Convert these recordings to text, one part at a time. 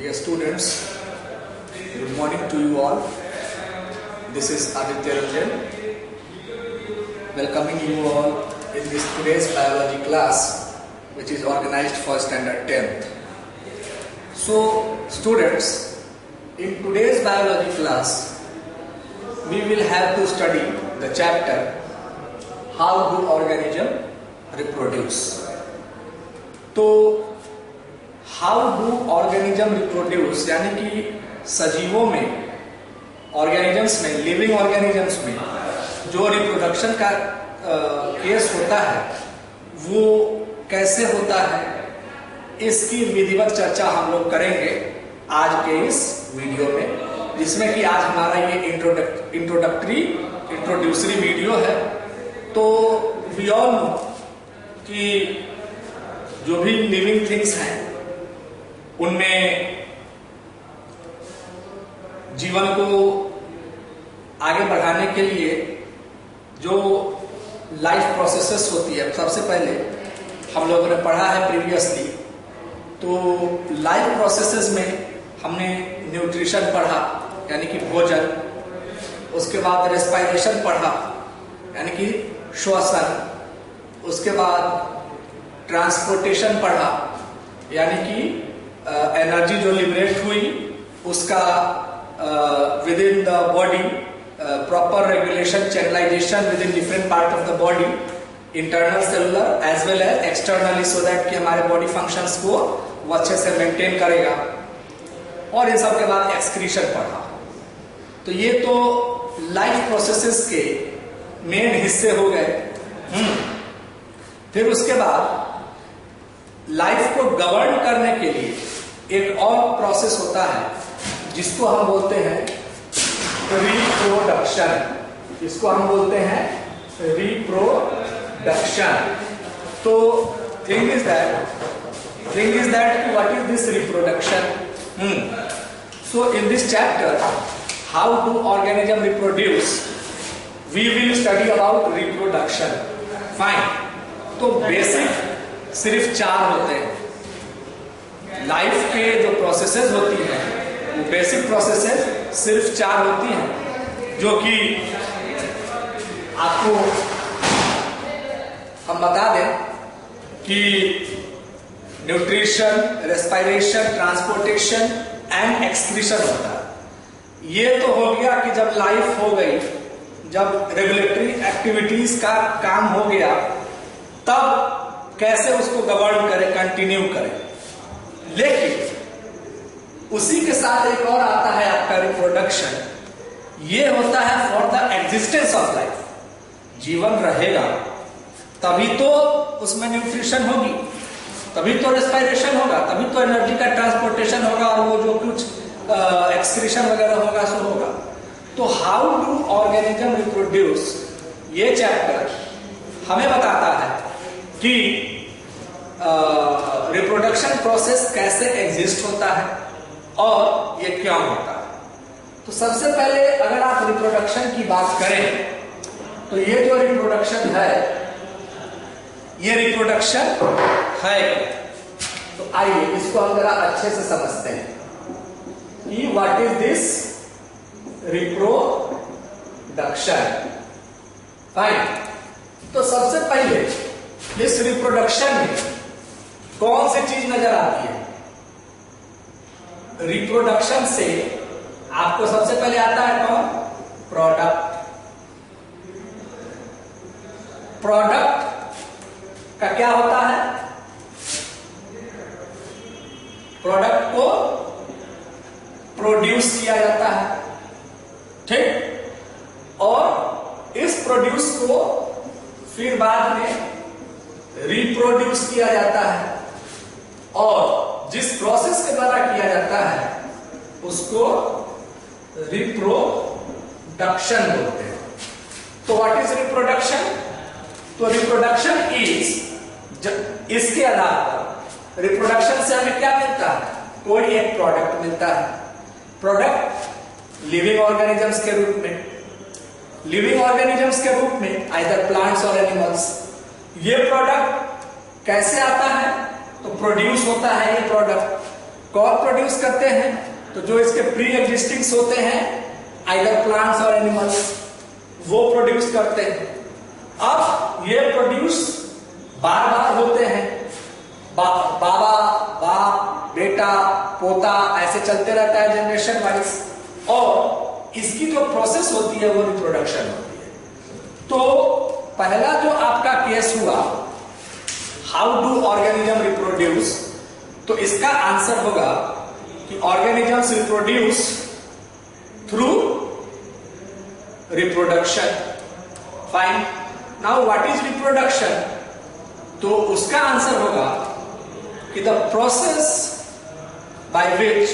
Dear students, good morning to you all. This is Aditya Ranjan, welcoming you all in this today's biology class, which is organized for standard 10th. So, students, in today's biology class, we will have to study the chapter How do organisms reproduce. तो how do organism reproduce यानी कि सजीवों में, organisms में, living organisms में जो reproduction का case होता है वो कैसे होता है, इसकी विधिवत चर्चा हम लोग करेंगे आज के इस वीडियो में, जिसमें कि आज हमारा ये इंट्रोड्यूसरी वीडियो है। तो वी ऑल नो कि जो भी लिविंग थिंग्स हैं उनमें जीवन को आगे बढ़ाने के लिए जो लाइफ प्रोसेसेस होती है, सबसे पहले हम लोगों ने पढ़ा है प्रीवियसली, तो लाइफ प्रोसेसेस में हमने न्यूट्रिशन पढ़ा यानी कि भोजन, उसके बाद रेस्पिरेशन पढ़ा यानी कि श्वसन, उसके बाद ट्रांसपोर्टेशन पढ़ा यानी कि एनर्जी जो लिबरेट हुई उसका within the body proper regulation, channelization within different part of the body, internal cellular as well as externally, so that कि हमारे बॉडी फंक्शंस को वो अच्छे से मेंटेन करेगा। और इन सब के बाद एक्सक्रीशन पढ़ा। तो ये तो लाइफ प्रोसेसेस के मेन हिस्से हो गए। फिर उसके बाद लाइफ को गवर्न करने के लिए एक और प्रोसेस होता है जिसको हम बोलते हैं रिप्रोडक्शन। इसको हम बोलते हैं रिप्रोडक्शन। तो thing is that what is this reproduction? So in this chapter how do organism reproduce we will study about reproduction. Fine. तो बेसिक सिर्फ 4 होते हैं। लाइफ के जो प्रोसेसेस होती हैं वो बेसिक प्रोसेसेस सिर्फ 4 होती हैं, जो कि आपको हम बता दें कि nutrition, respiration, transportation and excretion होता है। ये तो हो गया कि जब लाइफ हो गई, जब रेगुलेटरी एक्टिविटीज का काम हो गया, तब कैसे उसको गवर्न करें, कंटिन्यू करें। लेकिन उसी के साथ एक और आता है आपका रिप्रोडक्शन। ये होता है for the existence of life. जीवन रहेगा तभी तो उसमें न्यूट्रिशन होगी, तभी तो रेस्पिरेशन होगा, तभी तो एनर्जी का ट्रांसपोर्टेशन होगा, और वो जो कुछ एक्सक्रीशन वगैरह होगा सो होगा। तो हाउ डू ऑर्गेनिज्म रिप्रोड्यूस, ये चैप्टर हमें बताता है कि रिप्रोडक्शन प्रोसेस कैसे एग्जिस्ट होता है और ये क्यों होता है। तो सबसे पहले अगर आप रिप्रोडक्शन की बात करें तो ये जो रिप्रोडक्शन है, ये रिप्रोडक्शन है। तो आइए इसको हम जरा अच्छे से समझते हैं कि what is this reproduction. Fine. तो सबसे पहले इस रिप्रोडक्शन में कौन सी चीज नजर आती है? रिप्रोडक्शन से आपको सबसे पहले आता है कौन? प्रोडक्ट। प्रोडक्ट का क्या होता है? प्रोडक्ट को प्रोड्यूस किया जाता है, ठीक? और इस प्रोड्यूस को फिर बाद में रिप्रोड्यूस किया जाता है, और जिस प्रोसेस के द्वारा किया जाता है उसको रिप्रोडक्शन बोलते हैं। तो व्हाट इज रिप्रोडक्शन? तो रिप्रोडक्शन इज, इसके आधार पर रिप्रोडक्शन से हमें क्या मिलता है? कोई एक प्रोडक्ट मिलता है। प्रोडक्ट लिविंग ऑर्गेनिजम्स के रूप में, लिविंग ऑर्गेनिजम्स के रूप में आइदर प्लांट्स और एनिमल्स। ये प्रोडक्ट कैसे आता है? तो प्रोड्यूस होता है ये प्रोडक्ट कौन प्रोड्यूस करते हैं? तो जो इसके प्री एग्जिस्टिंग्स होते हैं, आइदर प्लांट्स और एनिमल्स, वो प्रोड्यूस करते हैं। अब ये प्रोड्यूस बार बार होते हैं, बाबा बाप बेटा पोता ऐसे चलते रहता है जनरेशन वाइज, और इसकी जो प्रोसेस होती है वो रिप्रोडक्शन होती है। तो पहला जो आपका केस हुआ, हाउ डू ऑर्गेनिज्म रिप्रोड्यूस, तो इसका आंसर होगा कि organisms reproduce through reproduction. Fine, now what is reproduction? तो उसका आंसर होगा कि द प्रोसेस बाय विच,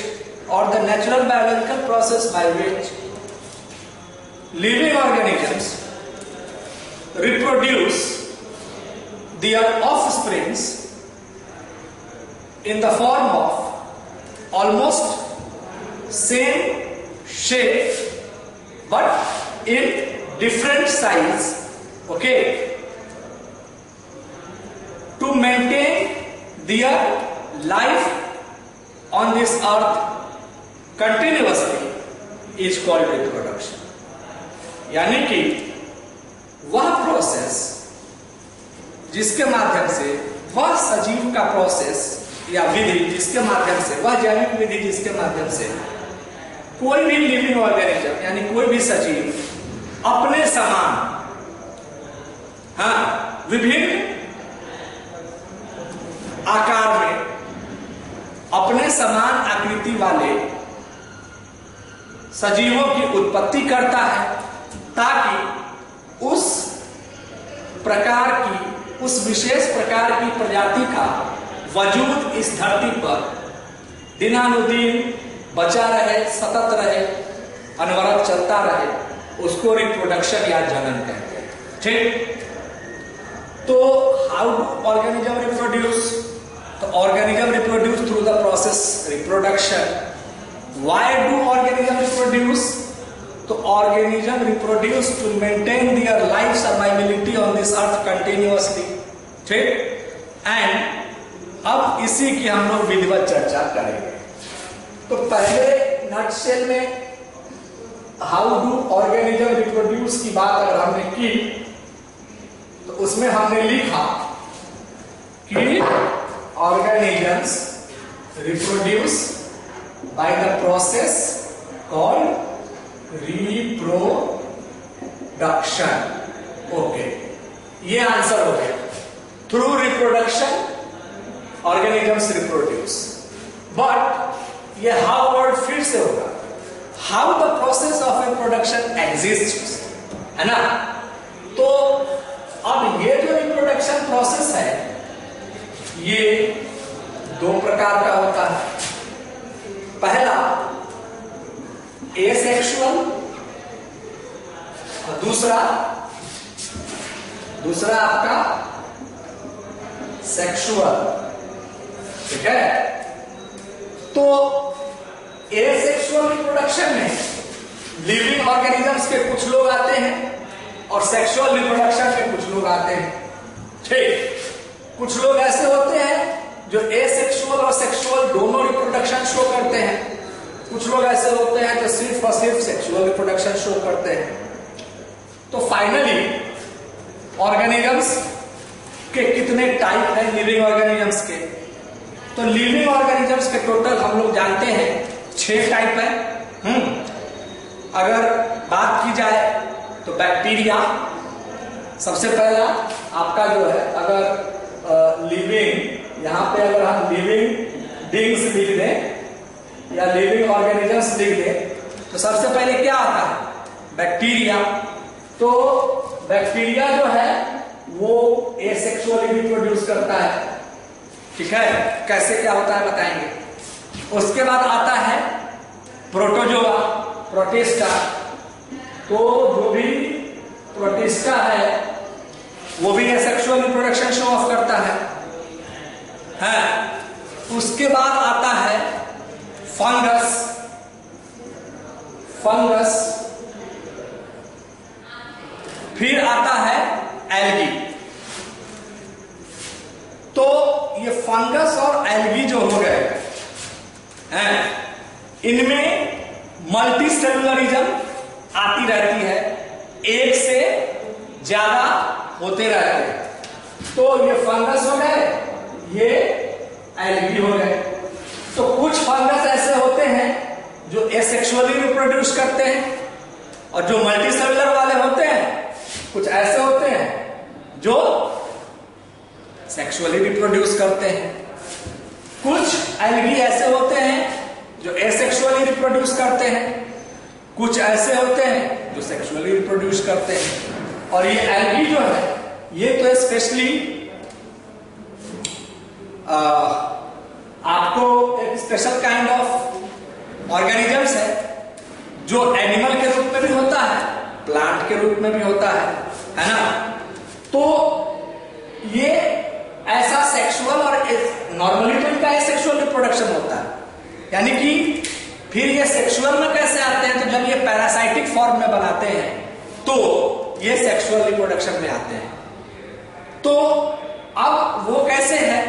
और the natural biological process by which living organisms reproduce their offsprings in the form of almost same shape but in different size, okay, to maintain their life on this earth continuously is called reproduction. यानी कि वह process जिसके माध्यम से, वह सजीव का process या विधि जिसके माध्यम से, वह जैविक विधि जिसके माध्यम से कोई भी लिविंग ऑर्गेनिज्म यानी कोई भी सजीव अपने समान, हाँ, विभिन्न आकार में अपने समान आकृति वाले सजीवों की उत्पत्ति करता है, ताकि उस प्रकार की, उस विशेष प्रकार की प्रजाति का वजूद इस धरती पर दिनानुदिन बचा रहे, सतत रहे, अनवरत चलता रहे, उसको रिप्रोडक्शन या जनन कहते हैं। ठीक, तो हाउ डू ऑर्गेनिज्म रिप्रोड्यूस? तो organism reproduce through the process reproduction. Why do organism reproduce? तो organism reproduce to maintain their life survivability on this earth continuously. ठीक, एंड अब इसी की हम लोग विधिवत चर्चा करेंगे। तो पहले नटशेल में हाउ डू ऑर्गेनिज्म रिप्रोड्यूस की बात अगर हमने की, तो उसमें हमने लिखा कि organisms reproduce by the process called reproduction. Okay, ये आंसर हो गया। Through reproduction organisms reproduce, but ये हाउ वर्ड फिर से होगा, how the process of reproduction exist, है ना? तो अब ये जो रिप्रोडक्शन प्रोसेस है, ये दो प्रकार का होता है। पहला एसेक्सुअल और दूसरा आपका सेक्सुअल। ठीक है, तो एसेक्सुअल रिप्रोडक्शन में लिविंग ऑर्गेनिजम्स के कुछ लोग आते हैं और सेक्सुअल रिप्रोडक्शन के कुछ लोग आते हैं। ठीक, कुछ लोग ऐसे होते हैं जो एसेक्सुअल और सेक्सुअल दोनों रिप्रोडक्शन शो करते हैं, कुछ लोग ऐसे होते हैं जो सिर्फ और सिर्फ सेक्सुअल रिप्रोडक्शन शो करते हैं। तो फाइनली ऑर्गेनिजम्स के कितने टाइप हैं लिविंग ऑर्गेनिजम्स के? तो लिविंग ऑर्गेनिजम्स के टोटल हम लोग जानते हैं 6 टाइप है। अगर बात की जाए तो बैक्टीरिया सबसे पहला आपका जो है, अगर लिविंग, यहां पे अगर हम लिविंग बीइंग्स लिख दें या लिविंग ऑर्गेनिजम्स लिख दें, तो सबसे पहले क्या आता है? बैक्टीरिया। तो बैक्टीरिया जो है वो एसेक्सुअली रिप्रोड्यूस करता है। ठीक है, कैसे क्या होता है बताएंगे। उसके बाद आता है प्रोटोजोआ, प्रोटिस्टा। तो जो भी प्रोटिस्टा है वो भी एसेक्सुअल रिप्रोडक्शन शो ऑफ करता है। उसके बाद आता है फंगस। फिर आता है एल्गी। तो ये फंगस और एल्गी जो हो गए, इनमें मल्टी सेलुलरिज्म आती रहती है, एक से ज्यादा होते रहते हैं। तो ये फंगस हो गए, ये एल्गी हो गए। तो कुछ फंगस ऐसे होते हैं जो एसेक्सुअली रिप्रोड्यूस करते हैं, और जो मल्टी सेलुलर वाले होते हैं कुछ ऐसे होते हैं जो सेक्सुअली रिप्रोड्यूस करते हैं। कुछ एल्गी ऐसे होते हैं जो एसेक्सुअली रिप्रोड्यूस करते हैं, कुछ ऐसे होते हैं जो सेक्सुअली रिप्रोड्यूस करते हैं। और ये एल्गी जो है ये तो स्पेशली आपको एक स्पेशल काइंड ऑफ ऑर्गेनिजम्स है जो एनिमल के रूप में भी होता है, प्लांट के रूप में भी होता है ना। तो ये ऐसा सेक्सुअल और नॉर्मली तो इनका सेक्सुअल रिप्रोडक्शन होता है, यानी कि फिर ये सेक्सुअल में कैसे आते हैं, तो जब ये पैरासाइटिक फॉर्म में बनाते हैं तो ये सेक्सुअल रिप्रोडक्शन में आते हैं। तो अब वो कैसे है,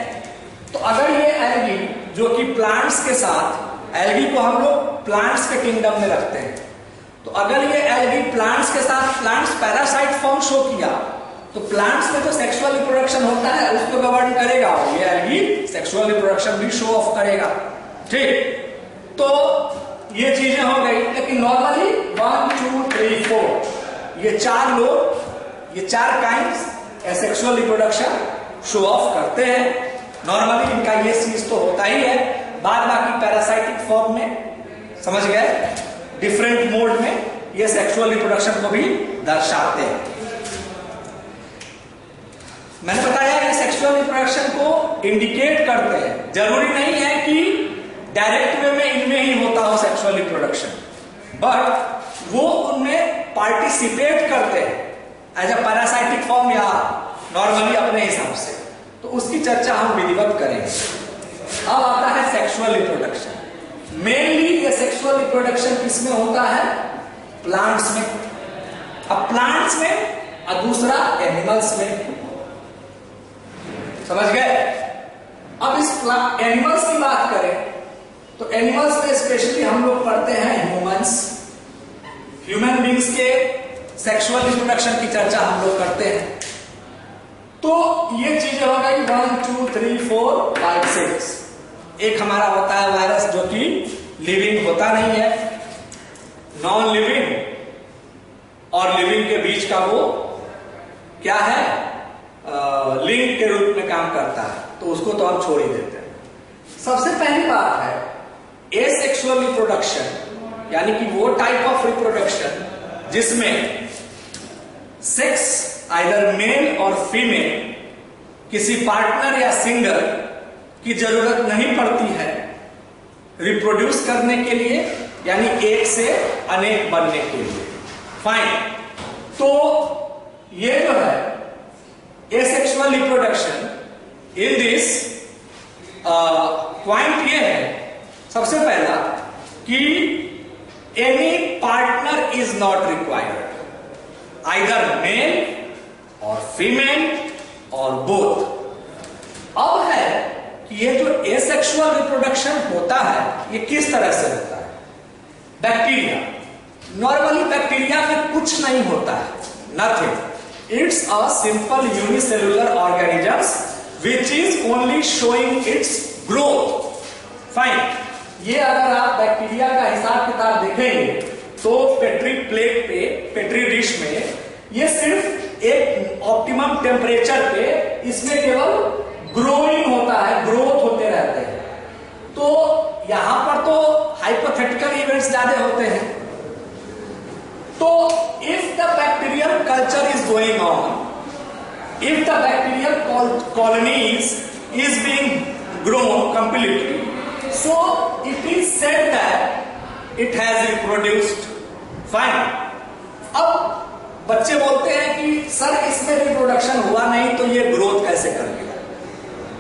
तो अगर ये एल्गी जो कि प्लांट्स के साथ, एल्गी को हम लोग प्लांट्स के किंगडम में रखते हैं, तो अगर ये एल्गी प्लांट्स के साथ, प्लांट्स पैरासाइट फॉर्म शो किया तो प्लांट्स में जो सेक्सुअल रिप्रोडक्शन होता है उसको गवर्न करेगा, ये एल्गी सेक्सुअल रिप्रोडक्शन भी शो ऑफ करेगा। ठीक, तो ये चीजें हो गई। लेकिन नॉर्मली 1 2 3 4 ये चार लोग, ये चार kinds asexual reproduction show off करते हैं। नॉर्मली इनका ये चीज तो होता ही है, बाद बाकी पैरासाइटिक फॉर्म में, समझ गए, डिफरेंट मोड में ये सेक्सुअल रिप्रोडक्शन को भी दर्शाते हैं। मैंने बताया कि सेक्सुअल रिप्रोडक्शन को इंडिकेट करते हैं, जरूरी नहीं है कि डायरेक्ट वे में इनमें ही होता हो सेक्सुअल रिप्रोडक्शन, बट वो उनमें पार्टिसिपेट करते हैं एज अ पैरासाइटिक फॉर्म या नॉर्मली अपने हिसाब से। तो उसकी चर्चा हम विधिवत करेंगे। अब आता है सेक्सुअल रिप्रोडक्शन। मेनली ये सेक्सुअल रिप्रोडक्शन किसमें होता है, प्लांट्स में। अब प्लांट्स में और दूसरा एनिमल्स में, समझ गए। अब इस एनिमल्स की बात करें तो एनिमल्स में स्पेशली हम लोग पढ़ते हैं ह्यूमंस, ह्यूमन बींग्स के सेक्सुअल रिप्रोडक्शन की चर्चा हम लोग करते हैं। तो ये चीजें हो गई 1 2 3 4 5 6। एक हमारा होता है वायरस जो कि लिविंग होता नहीं है, नॉन लिविंग और लिविंग के बीच का वो क्या है, लिंक के रूप में काम करता है, तो उसको तो हम छोड़ ही देते हैं। सबसे पहली बात है एसेक्सुअल रिप्रोडक्शन, यानी कि वो टाइप ऑफ रिप्रोडक्शन जिसमें सेक्स आइदर मेल और फीमेल किसी पार्टनर या सिंगल की जरूरत नहीं पड़ती है रिप्रोड्यूस करने के लिए, यानी एक से अनेक बनने के लिए। फाइन, तो ये जो है asexual reproduction in this point ये है सबसे पहला कि any partner is not required, either male और फीमेल और बोथ। अब है कि ये जो एसेक्सुअल रिप्रोडक्शन होता है ये किस तरह से होता है। बैक्टीरिया, नॉर्मली बैक्टीरिया में कुछ नहीं होता है, nothing, it's a simple unicellular organisms which is only showing its growth. Fine, ये अगर आप बैक्टीरिया का हिसाब किताब देखेंगे तो पेट्री प्लेट पे, पेट्री डिश में ये सिर्फ एक ऑप्टिमम टेम्परेचर पे इसमें केवल ग्रोइंग होता है, ग्रोथ होते रहते हैं। तो यहां पर तो हाइपोथेटिकल इवेंट्स ज्यादा होते हैं। तो if the bacterial culture is going on, if the bacterial colonies is being grown completely, so it is said that it has reproduced. Fine. अब बच्चे बोलते हैं कि सर इसमें रिप्रोडक्शन हुआ नहीं तो ये ग्रोथ कैसे कर गया।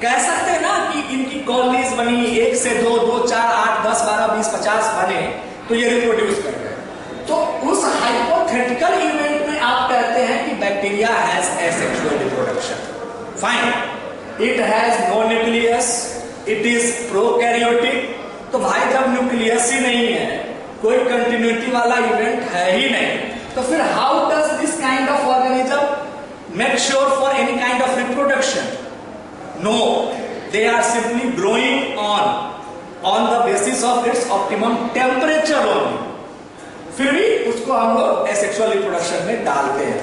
कह सकते हैं ना कि इनकी कॉलोनीज बनी, 1 से 2, 2 4 8 10 12 20 50 बने तो ये रिप्रोड्यूस कर गए। तो उस हाइपोथेटिकल इवेंट में आप कहते हैं कि bacteria has asexual reproduction. Fine, it has no nucleus, it is prokaryotic. तो भाई फ्रीक्वेंसी नहीं है, कोई कंटिन्यूटी वाला इवेंट है ही नहीं, तो फिर how does this kind of organism make sure for any kind of reproduction? No, they are simply growing on the basis of its optimum temperature only. फिर भी उसको हम लोग एसेक्सुअल रिप्रोडक्शन में डालते हैं।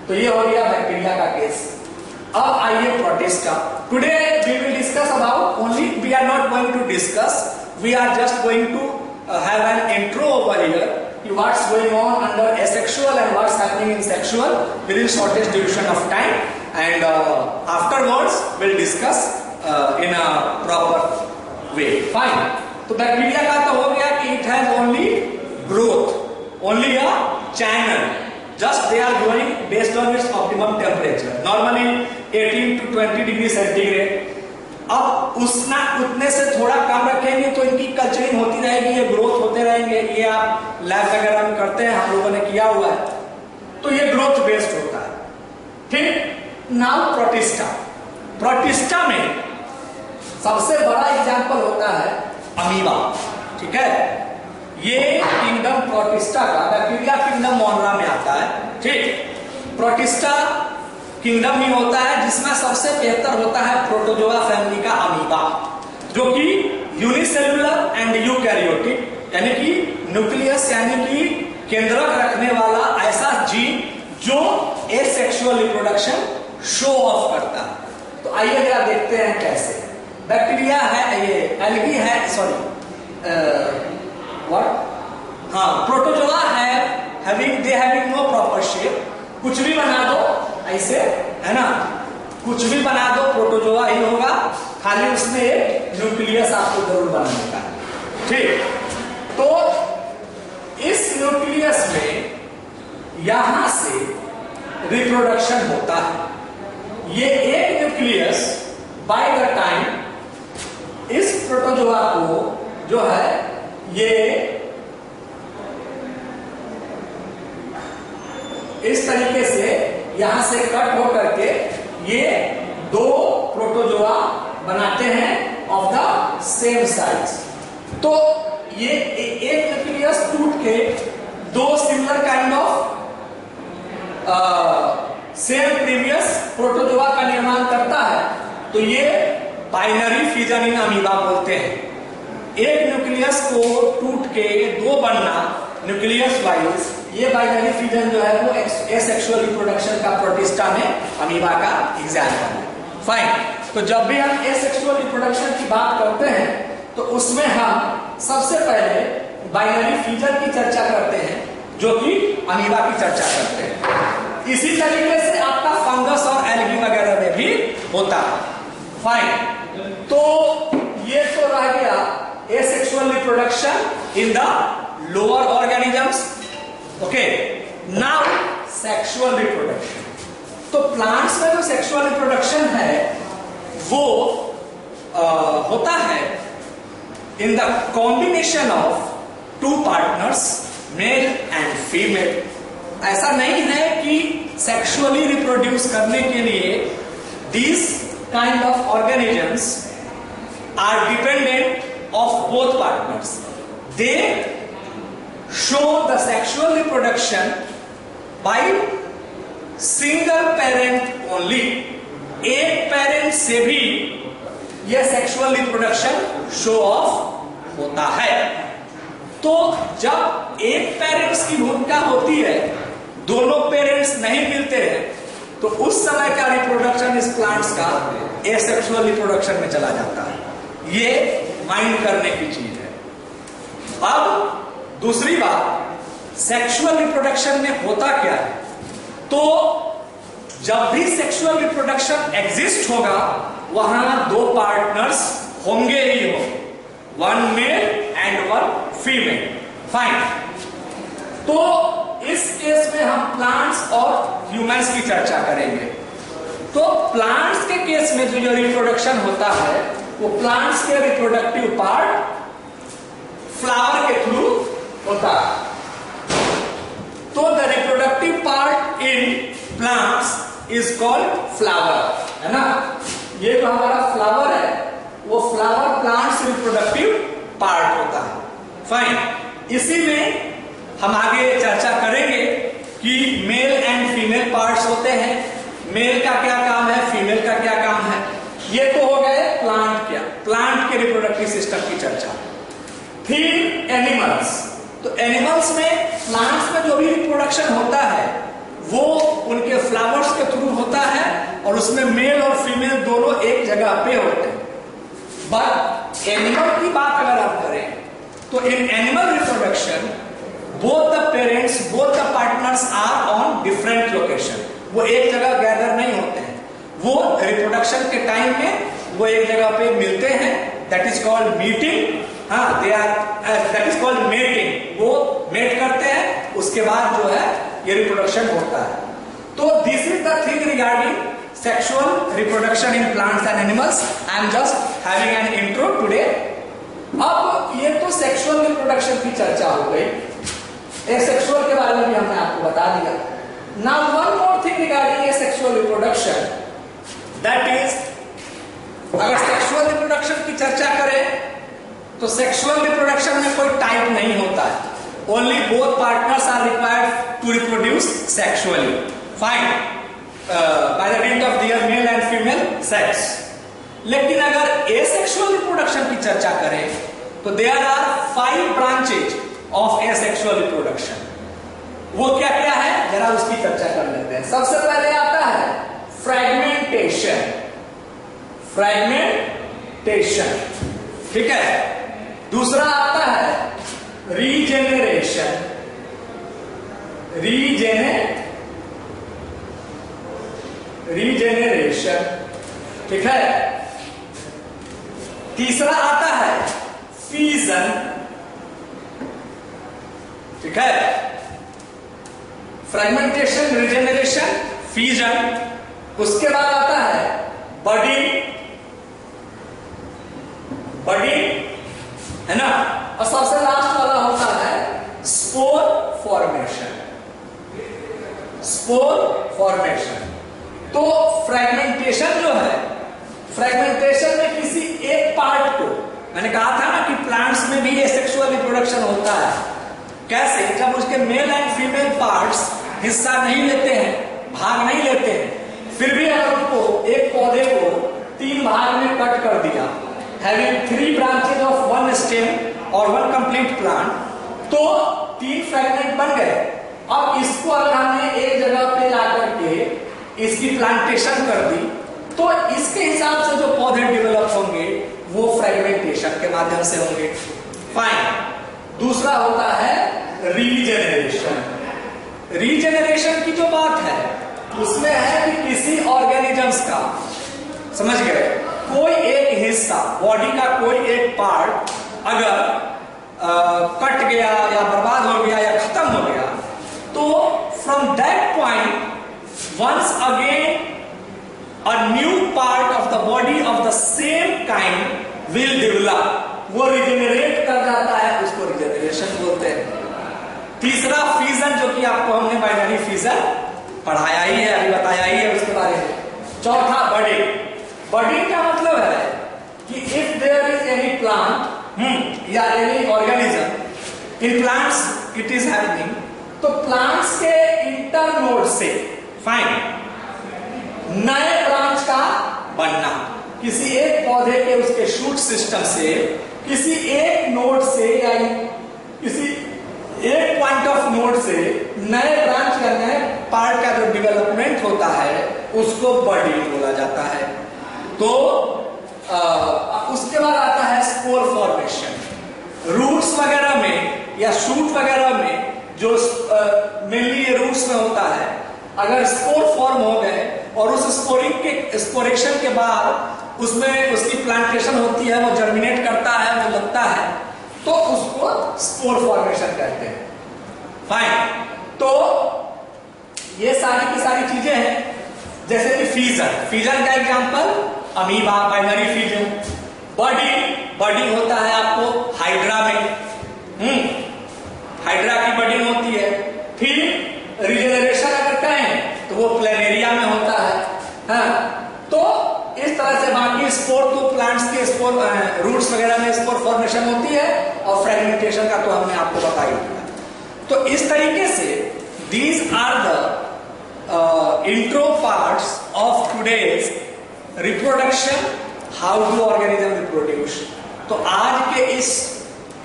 तो ये हो गया बैक्टीरिया का केस। अब आइए protista. Today we will discuss about only, we are not going to discuss, we are just going to have an intro over here कि what's going on under asexual and what's happening in sexual with in shortest duration of time, and afterwards will discuss in a proper way. Fine. तो bacteria का तो हो गया कि it has only growth, only a channel, just they are growing based on its optimum temperature, normally 18 to 20 degree centigrade. अब उतने से थोड़ा कम रखेंगे तो इनकी कल्चरिंग होती रहेगी, ये ग्रोथ होते रहेंगे। ये आप लैब वगैरह में करते हैं, हम लोगों ने किया हुआ है, तो ये ग्रोथ बेस्ड होता है। ठीक। Now protista. प्रोटिस्टा में सबसे बड़ा एग्जांपल होता है अमीबा। ठीक है, ये किंगडम प्रोटिस्टा का बैक्टीरिया किंगडम मोनरा में आता है। ठीक। प्रोटिस्टा किंगडम ही होता है जिसमें सबसे बेहतर होता है प्रोटोजोआ फैमिली का अमीबा, जो कि यूनिसेलुलर एंड यूकैरियोटिक, यानी कि न्यूक्लियस यानी कि केंद्रक रखने वाला ऐसा जीन जो एसेक्सुअल रिप्रोडक्शन शो ऑफ करता है। तो आइए जरा देखते हैं कैसे। बैक्टीरिया है, ये एल्गी है, सॉरी हाँ, प्रोटोजोआ है having no proper shape, कुछ भी बना दो ऐसे, है ना, कुछ भी बना दो प्रोटोजोआ ही होगा, खाली उसमें एक न्यूक्लियस आपको जरूर बनाने का। ठीक। तो इस न्यूक्लियस में यहां से रिप्रोडक्शन होता है। ये एक न्यूक्लियस बाय द टाइम इस प्रोटोजोआ को जो है ये इस तरीके से यहां से कट हो करके ये दो प्रोटोजोआ बनाते हैं ऑफ द सेम साइज। तो ये एक न्यूक्लियस टूट के दो similar kind of same previous protozoa का निर्माण करता है, तो ये बाइनरी फिजन इन अमीबा बोलते हैं। एक न्यूक्लियस को टूट के दो बनना न्यूक्लियस वाइज, ये बाइनरी फिजन जो है वो एसेक्सुअल रिप्रोडक्शन का प्रोटिस्टा में अमीबा का एग्जाम्पल है। फाइन। तो जब भी हम एसेक्सुअल रिप्रोडक्शन की बात करते हैं तो उसमें हम सबसे पहले बाइनरी फिजन की चर्चा करते हैं, जो कि अमीबा की चर्चा करते हैं। इसी तरीके से आपका फंगस और एल्गी वगैरह में भी होता है। फाइन। तो ये तो रह गया asexual reproduction in the lower organisms. Okay, now sexual reproduction. तो plants में जो sexual reproduction है वो होता है in the combination of two partners, male and female. ऐसा नहीं है कि sexually reproduce करने के लिए these kind of organisms are dependent of both partners. They show the sexual reproduction by single parent only. एक पेरेंट से भी यह सेक्सुअल रिप्रोडक्शन शो ऑफ होता है। तो जब एक पेरेंट्स की भूमिका होती है, दोनों पेरेंट्स नहीं मिलते हैं, तो उस समय का रिप्रोडक्शन इस प्लांट्स का एसेक्सुअल रिप्रोडक्शन में चला जाता है। ये माइंड करने की चीज है। अब दूसरी बात, सेक्सुअल रिप्रोडक्शन में होता क्या है? तो जब भी सेक्सुअल रिप्रोडक्शन एग्जिस्ट होगा वहां दो पार्टनर्स होंगे ही होंगे, one male and one female. Fine. तो इस केस में हम प्लांट्स और ह्यूमंस की चर्चा करेंगे। तो प्लांट्स के केस में जो रिप्रोडक्शन होता है वो प्लांट्स के रिप्रोडक्टिव पार्ट फ्लावर के थ्रू होता है। तो the reproductive part in plants is called flower, है ना। ये जो हमारा फ्लावर है वो फ्लावर प्लांट्स रिप्रोडक्टिव पार्ट होता है। फाइन। इसी में हम आगे चर्चा करेंगे कि मेल एंड फीमेल पार्ट्स होते हैं, मेल का क्या काम है, फीमेल का क्या काम है। ये तो हो गए प्लांट के रिप्रोडक्टिव सिस्टम की चर्चा। फिर एनिमल्स, तो एनिमल्स में प्लांट्स में जो भी रिप्रोडक्शन होता है वो उनके फ्लावर्स के थ्रू होता है और उसमें मेल और फीमेल दोनों एक जगह पे होते हैं। बट एनिमल की बात अगर आप करें तो in animal reproduction both the parents, both the partners are on different location. वो एक जगह गैदर नहीं होते हैं, वो रिप्रोडक्शन के टाइम में वो एक जगह पे मिलते हैं, दैट इज कॉल्ड मीटिंग। हाँ, दैट इज कॉल्ड मेटिंग। वो मेट करते हैं, उसके बाद जो है ये रिप्रोडक्शन होता है। तो this is the thing regarding sexual reproduction in plants and animals. I am just having an intro today. अब ये तो सेक्सुअल रिप्रोडक्शन की चर्चा हो गई, एसेक्सुअल के बारे में भी हमने आपको बता दिया। Now one more thing regarding asexual reproduction, that is अगर सेक्सुअल रिप्रोडक्शन की चर्चा करें तो सेक्सुअल रिप्रोडक्शन में कोई टाइप नहीं होता है, only both partners are required to reproduce sexually, fine, by the end of their male and female sex. लेकिन अगर एसेक्सुअल रिप्रोडक्शन की चर्चा करें तो there are 5 branches of asexual reproduction. वो क्या क्या है जरा उसकी चर्चा कर लेते हैं। सबसे पहले आता है फ्रैगमेंटेशन, ठीक है। दूसरा आता है रीजेनरेशन, ठीक है। तीसरा आता है फ्यूजन, ठीक है। Fragmentation, regeneration, fusion. उसके बाद आता है बडिंग, है ना। और सबसे लास्ट वाला होता है स्पोर फॉर्मेशन। तो फ्रैगमेंटेशन जो है, फ्रैगमेंटेशन में किसी एक पार्ट को, मैंने कहा था ना कि प्लांट्स में भी एसेक्सुअल रिप्रोडक्शन होता है। कैसे? जब उसके मेल एंड फीमेल पार्ट्स हिस्सा नहीं लेते हैं, भाग नहीं लेते हैं, फिर भी अगर उनको एक पौधे को 3 भाग में कट कर दिया, having 3 branches of one stem और 1 complete plant, तो 3 फ्रैगमेंट बन गए। अब इसको अगर हमने एक जगह पे लाकर के इसकी प्लांटेशन कर दी तो इसके हिसाब से जो पौधे डेवलप होंगे वो फ्रैगमेंटेशन के माध्यम से होंगे, फाइन। दूसरा होता है रीजेनरेशन की जो बात है उसमें है कि किसी ऑर्गेनिजम्स का, समझ गए, कोई एक हिस्सा, बॉडी का कोई एक पार्ट अगर कट गया या बर्बाद हो गया या खत्म हो गया तो from that point once again a new part of the body of the same kind will develop. वो रिजेनरेट कर जाता है, उसको रिजेनरेशन बोलते हैं। तीसरा फ्यूजन, जो कि आपको हमने बाइनरी फ्यूजन पढ़ाया ही है, अभी बताया ही है उसके बारे में। चौथा बडिंग का मतलब है कि if there is any plant या any organism in plants it is happening, तो प्लांट्स के इंटरनोड से, फाइन, नए ब्रांच का बनना, किसी एक पौधे के उसके शूट सिस्टम से किसी एक नोड से या किसी एक पॉइंट ऑफ नोड से नए ब्रांच या नए पार्ट का जो डेवलपमेंट होता है उसको बडिंग बोला जाता है। तो उसके बाद आता है स्पोर फॉर्मेशन। रूट्स वगैरह में या शूट वगैरह में जो मेनली ये रूट्स में होता है, अगर स्पोर फॉर्म हो गए और उस स्पोरेशन के बाद उसमें उसकी प्लांटेशन होती है, वो जर्मिनेट करता है, वो लगता है, तो उसको स्पोर फॉर्मेशन कहते हैं, फाइन। तो ये सारी की सारी चीजें हैं। जैसे कि फ्यूजन का example amoeba, binary fusion. Budding होता है आपको हाइड्रा में, हाइड्रा की बडिंग होती है। फिर रिजेनरेशन अगर कहें तो वो प्लेनेरिया में होता है। हाँ, तो इस तरह से बाकी स्पोर तो प्लांट्स के स्पोर रूट्स वगैरह में स्पोर फॉर्मेशन होती है, और फ्रेगमेंटेशन का तो हमने आपको बता ही दिया। तो इस तरीके से these are the intro parts of today's reproduction, how do organism reproduce. तो आज के इस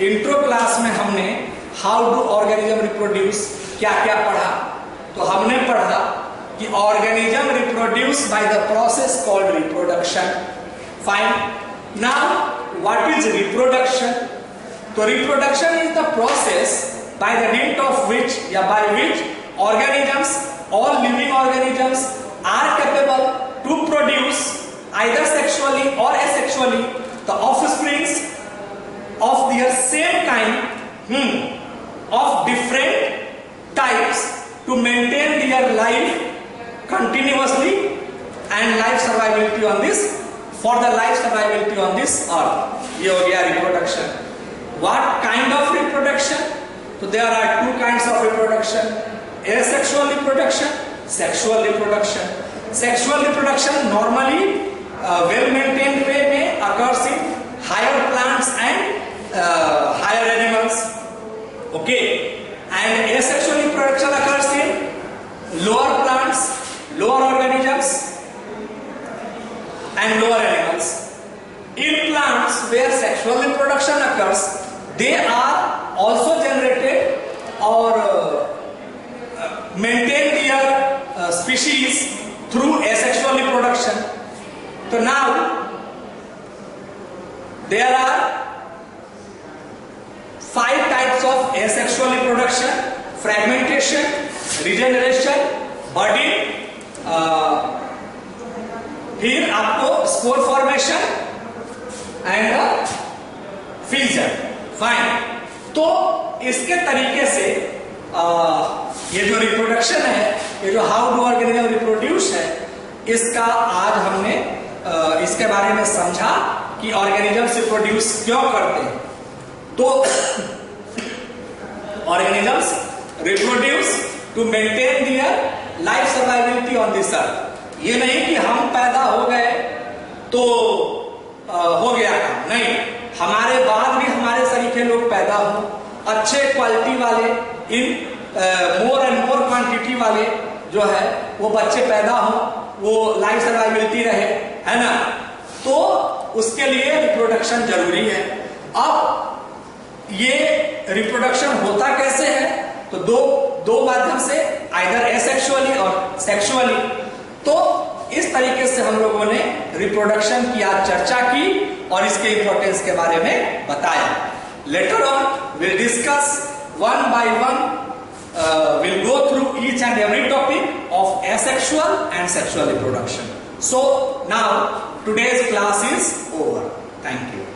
इंट्रो क्लास में हमने हाउ डू ऑर्गेनिज्म रिप्रोड्यूस क्या क्या पढ़ा। तो हमने पढ़ा कि organism reproduce by the process called reproduction. Fine, now what is reproduction? तो reproduction is the process by the dint of which या by which organisms, all living organisms are capable to produce either sexually or asexually the offsprings of their same kind of different types to maintain their life continuously and life survivability on this, for the life survivability on this earth. ये हो गया reproduction. What kind of reproduction? So there are two kinds of reproduction: asexual reproduction, sexual reproduction. Sexual reproduction normally well-maintained way में occurs in higher plants and higher animals. Okay, and asexual reproduction occurs in lower plants, lower organisms and lower animals. In plants where sexual reproduction occurs, they are also generated or maintain their species through asexual reproduction. So now there are 5 types of asexual reproduction: fragmentation, regeneration, budding, फिर आपको spore formation and fusion. Fine, तो इसके तरीके से ये जो reproduction है, ये जो हाउ डू ऑर्गेनिज्म रिप्रोड्यूस है, इसका आज हमने इसके बारे में समझा कि ऑर्गेनिजम्स रिप्रोड्यूस क्यों करते हैं। तो organisms reproduce to maintain their life survivability on this earth. ये नहीं कि हम पैदा हो गए तो हो गया काम, नहीं, हमारे बाद भी हमारे सरीखे लोग पैदा हो, अच्छे क्वालिटी वाले, इन मोर एंड मोर क्वांटिटी वाले जो है वो बच्चे पैदा हो, वो लाइफ सर्वाइविलिटी रहे, है ना। तो उसके लिए रिप्रोडक्शन जरूरी है। अब ये रिप्रोडक्शन होता कैसे है? तो दो माध्यम से, आइदर एसेक्सुअली और सेक्सुअली। तो इस तरीके से हम लोगों ने रिप्रोडक्शन की आज चर्चा की और इसके इंपॉर्टेंस के बारे में बताया। Later on will discuss one by one, will go through each and every topic of asexual and sexual reproduction. So now today's class is over. Thank you.